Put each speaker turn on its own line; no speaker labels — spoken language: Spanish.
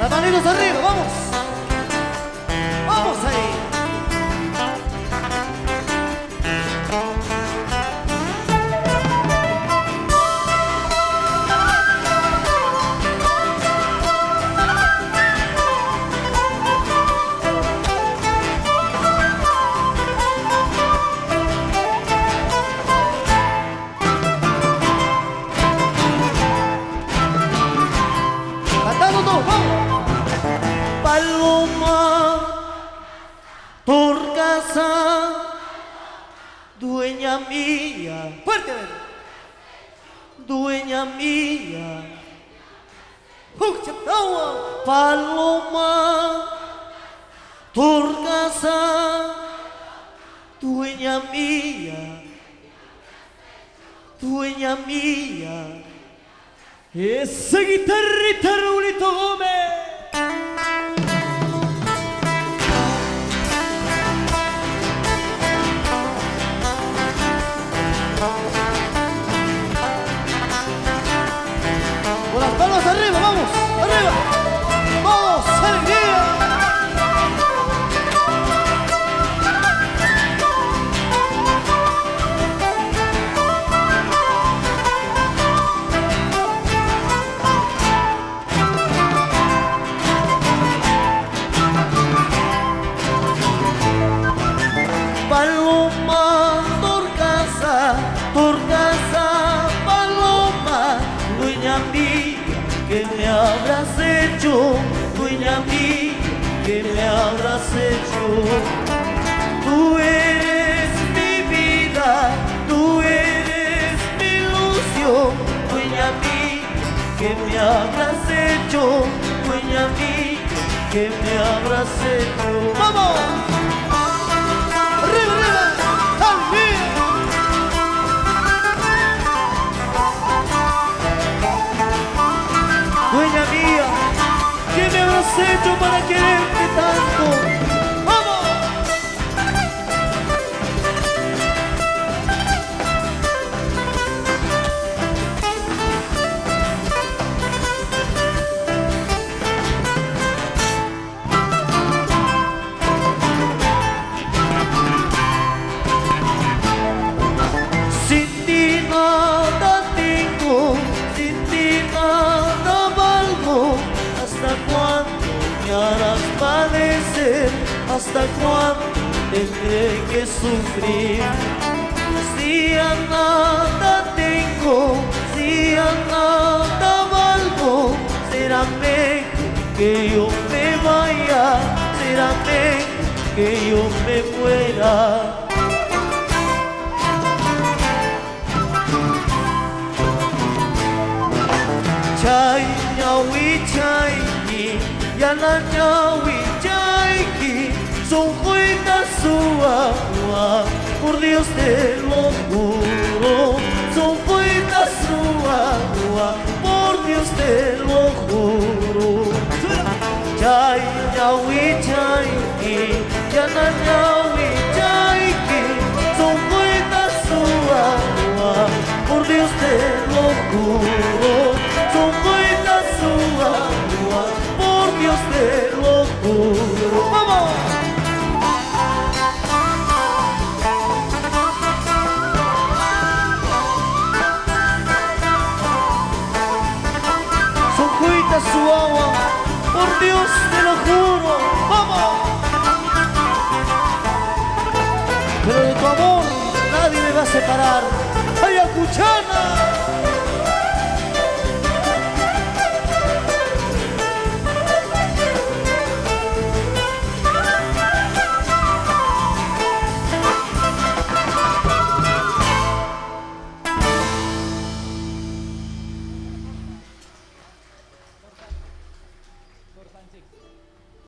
Las manitos arriba, vamos. Vamos ahí. Cantando todos, vamos. Paloma, por casa, dueña mía. Fuerte, ven. Dueña mía. Paloma, por casa, dueña mía. Dueña mía. Esa guitarrita, Raulito Gómez. Con las palmas arriba, vamos, arriba. Vamos, alegría. Paloma, por casa, paloma, dueña mía, que me habrás hecho, dueña mía, que me habrás hecho. Tú eres mi vida, tú eres mi ilusión, dueña mía, que me habrás hecho, dueña mía, que me habrás hecho. ¡Vamos! ¡Arriba, arriba! Dueña mía, ¿qué me habrás hecho para quererte tanto? ¡Vamos! Sin ti nada tengo, sin ti nada valgo. ¿Hasta cuándo me harás padecer? ¿Hasta cuándo tendré que sufrir? Si a nada tengo, si a nada valgo, será mejor que yo me vaya, será mejor que yo me muera. Chay, ñawi, chayki, yana ñawi, chayki, son juegas su agua, por Dios te lo juro, son juegas su agua, por Dios te lo juro. Chay, ñawi, chayki, yana ñawi, chayki, son juegas su agua, por Dios te lo juro. Son buenas su agua, por Dios te lo juro. ¡Vamos! Son buenas su agua, por Dios te lo juro. ¡Vamos! Pero de tu amor nadie me va a separar. ¡Ay, Acuchana!